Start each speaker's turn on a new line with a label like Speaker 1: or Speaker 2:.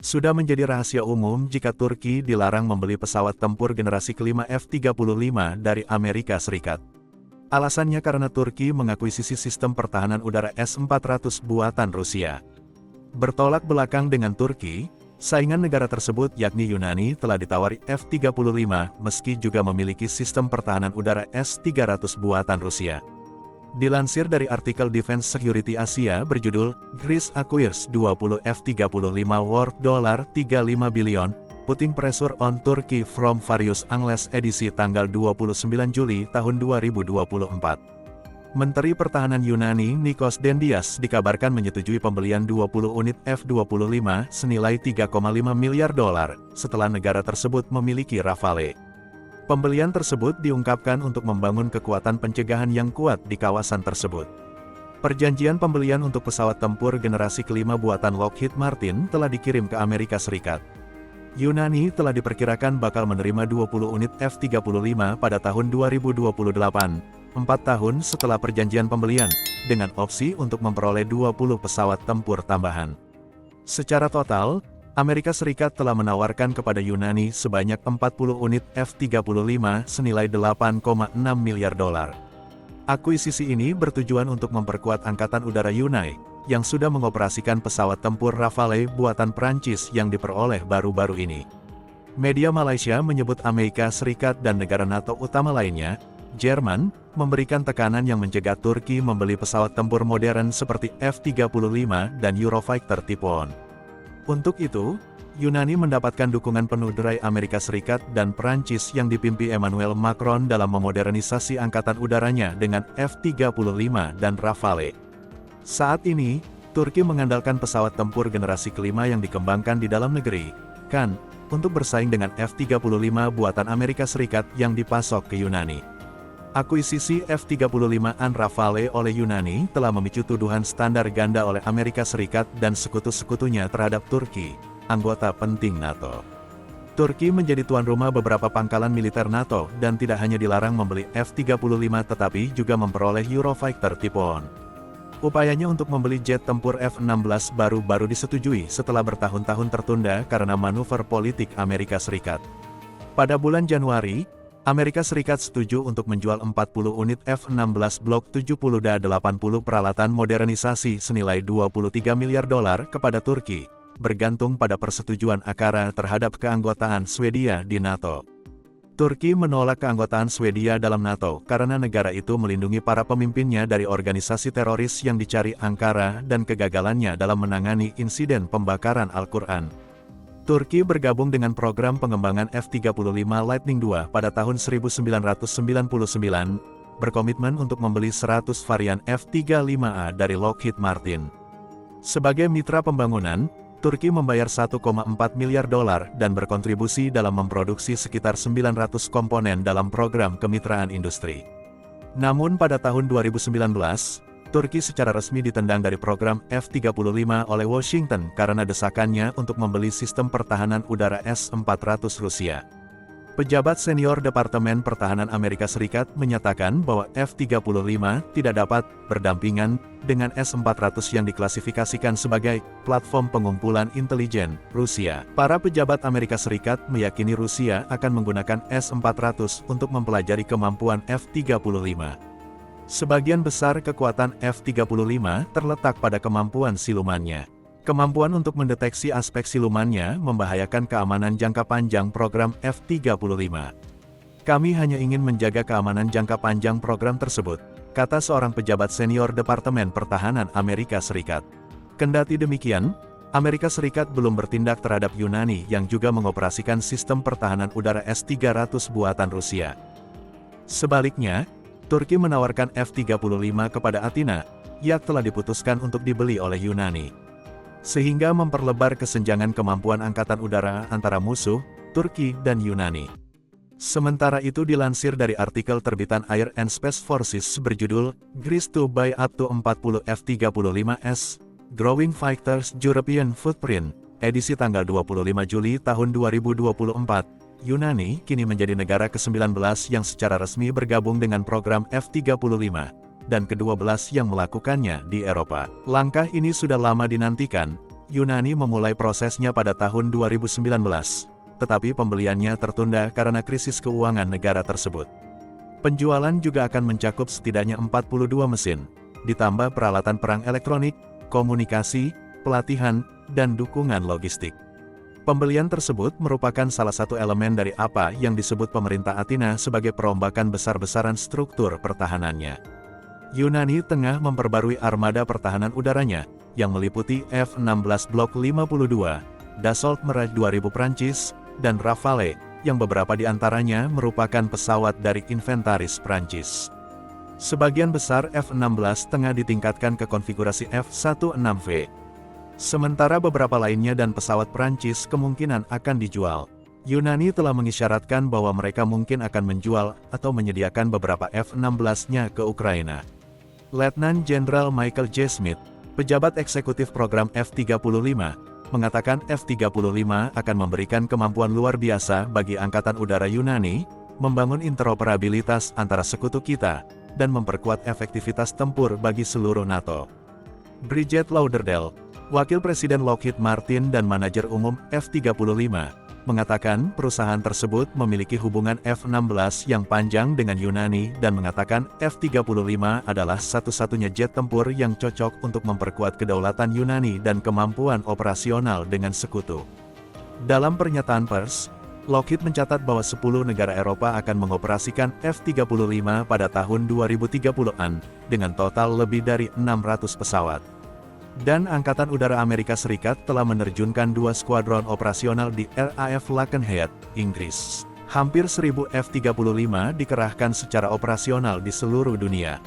Speaker 1: Sudah menjadi rahasia umum jika Turki dilarang membeli pesawat tempur generasi kelima F-35 dari Amerika Serikat. Alasannya karena Turki mengakuisisi sistem pertahanan udara S-400 buatan Rusia. Bertolak belakang dengan Turki, saingan negara tersebut yakni Yunani telah ditawari F-35 meski juga memiliki sistem pertahanan udara S-300 buatan Rusia. Dilansir dari artikel Defense Security Asia berjudul, Greece acquires 20 F-35 worth $35 billion, putting pressure on Turkey from various angles edisi tanggal 29 Juli tahun 2024. Menteri Pertahanan Yunani Nikos Dendias dikabarkan menyetujui pembelian 20 unit F-25 senilai $3,5 miliar setelah negara tersebut memiliki Rafale. Pembelian tersebut diungkapkan untuk membangun kekuatan pencegahan yang kuat di kawasan tersebut. Perjanjian pembelian untuk pesawat tempur generasi kelima buatan Lockheed Martin telah dikirim ke Amerika Serikat. Yunani telah diperkirakan bakal menerima 20 unit F-35 pada tahun 2028, 4 tahun setelah perjanjian pembelian, dengan opsi untuk memperoleh 20 pesawat tempur tambahan. Secara total, Amerika Serikat telah menawarkan kepada Yunani sebanyak 40 unit F-35 senilai $8,6 miliar. Akuisisi ini bertujuan untuk memperkuat Angkatan Udara Yunani, yang sudah mengoperasikan pesawat tempur Rafale buatan Prancis yang diperoleh baru-baru ini. Media Malaysia menyebut Amerika Serikat dan negara NATO utama lainnya, Jerman, memberikan tekanan yang mencegah Turki membeli pesawat tempur modern seperti F-35 dan Eurofighter Typhoon. Untuk itu, Yunani mendapatkan dukungan penuh dari Amerika Serikat dan Prancis yang dipimpin Emmanuel Macron dalam memodernisasi angkatan udaranya dengan F-35 dan Rafale. Saat ini, Turki mengandalkan pesawat tempur generasi kelima yang dikembangkan di dalam negeri, kan, untuk bersaing dengan F-35 buatan Amerika Serikat yang dipasok ke Yunani. Akuisisi F-35an Rafale oleh Yunani telah memicu tuduhan standar ganda oleh Amerika Serikat dan sekutu-sekutunya terhadap Turki, anggota penting NATO. Turki menjadi tuan rumah beberapa pangkalan militer NATO dan tidak hanya dilarang membeli F-35 tetapi juga memperoleh Eurofighter Typhoon. Upayanya untuk membeli jet tempur F-16 baru-baru disetujui setelah bertahun-tahun tertunda karena manuver politik Amerika Serikat. Pada bulan Januari, Amerika Serikat setuju untuk menjual 40 unit F-16 Block 70-80 peralatan modernisasi senilai $23 miliar kepada Turki, bergantung pada persetujuan Ankara terhadap keanggotaan Swedia di NATO. Turki menolak keanggotaan Swedia dalam NATO karena negara itu melindungi para pemimpinnya dari organisasi teroris yang dicari Ankara dan kegagalannya dalam menangani insiden pembakaran Al-Quran. Turki bergabung dengan program pengembangan F-35 Lightning II pada tahun 1999, berkomitmen untuk membeli 100 varian F-35A dari Lockheed Martin. Sebagai mitra pembangunan, Turki membayar $1,4 miliar dan berkontribusi dalam memproduksi sekitar 900 komponen dalam program kemitraan industri. Namun pada tahun 2019, Turki secara resmi ditendang dari program F-35 oleh Washington karena desakannya untuk membeli sistem pertahanan udara S-400 Rusia. Pejabat senior Departemen Pertahanan Amerika Serikat menyatakan bahwa F-35 tidak dapat berdampingan dengan S-400 yang diklasifikasikan sebagai platform pengumpulan intelijen Rusia. Para pejabat Amerika Serikat meyakini Rusia akan menggunakan S-400 untuk mempelajari kemampuan F-35. Sebagian besar kekuatan F-35 terletak pada kemampuan silumannya. Kemampuan untuk mendeteksi aspek silumannya membahayakan keamanan jangka panjang program F-35. Kami hanya ingin menjaga keamanan jangka panjang program tersebut, kata seorang pejabat senior Departemen Pertahanan Amerika Serikat. Kendati demikian, Amerika Serikat belum bertindak terhadap Yunani yang juga mengoperasikan sistem pertahanan udara S-300 buatan Rusia. Sebaliknya, Turki menawarkan F-35 kepada Athena, yang telah diputuskan untuk dibeli oleh Yunani. Sehingga memperlebar kesenjangan kemampuan angkatan udara antara musuh, Turki dan Yunani. Sementara itu dilansir dari artikel terbitan Air and Space Forces berjudul, Greece to buy up to 40 F-35S, Growing Fighters European Footprint, edisi tanggal 25 Juli tahun 2024. Yunani kini menjadi negara ke-19 yang secara resmi bergabung dengan program F-35, dan ke-12 yang melakukannya di Eropa. Langkah ini sudah lama dinantikan, Yunani memulai prosesnya pada tahun 2019, tetapi pembeliannya tertunda karena krisis keuangan negara tersebut. Penjualan juga akan mencakup setidaknya 42 mesin, ditambah peralatan perang elektronik, komunikasi, pelatihan, dan dukungan logistik. Pembelian tersebut merupakan salah satu elemen dari apa yang disebut pemerintah Athena sebagai perombakan besar-besaran struktur pertahanannya. Yunani tengah memperbarui armada pertahanan udaranya, yang meliputi F-16 Block 52, Dassault Mirage 2000 Prancis, dan Rafale, yang beberapa di antaranya merupakan pesawat dari inventaris Prancis. Sebagian besar F-16 tengah ditingkatkan ke konfigurasi F-16V. Sementara beberapa lainnya dan pesawat Prancis kemungkinan akan dijual. Yunani telah mengisyaratkan bahwa mereka mungkin akan menjual atau menyediakan beberapa F-16-nya ke Ukraina. Letnan Jenderal Michael J. Smith, pejabat eksekutif program F-35, mengatakan F-35 akan memberikan kemampuan luar biasa bagi Angkatan Udara Yunani, membangun interoperabilitas antara sekutu kita, dan memperkuat efektivitas tempur bagi seluruh NATO. Bridget Lauderdale, Wakil Presiden Lockheed Martin dan manajer umum F-35, mengatakan perusahaan tersebut memiliki hubungan F-16 yang panjang dengan Yunani dan mengatakan F-35 adalah satu-satunya jet tempur yang cocok untuk memperkuat kedaulatan Yunani dan kemampuan operasional dengan sekutu. Dalam pernyataan pers, Lockheed mencatat bahwa 10 negara Eropa akan mengoperasikan F-35 pada tahun 2030-an, dengan total lebih dari 600 pesawat. Dan Angkatan Udara Amerika Serikat telah menerjunkan 2 skuadron operasional di RAF Lakenheath, Inggris. Hampir 1000 F-35 dikerahkan secara operasional di seluruh dunia.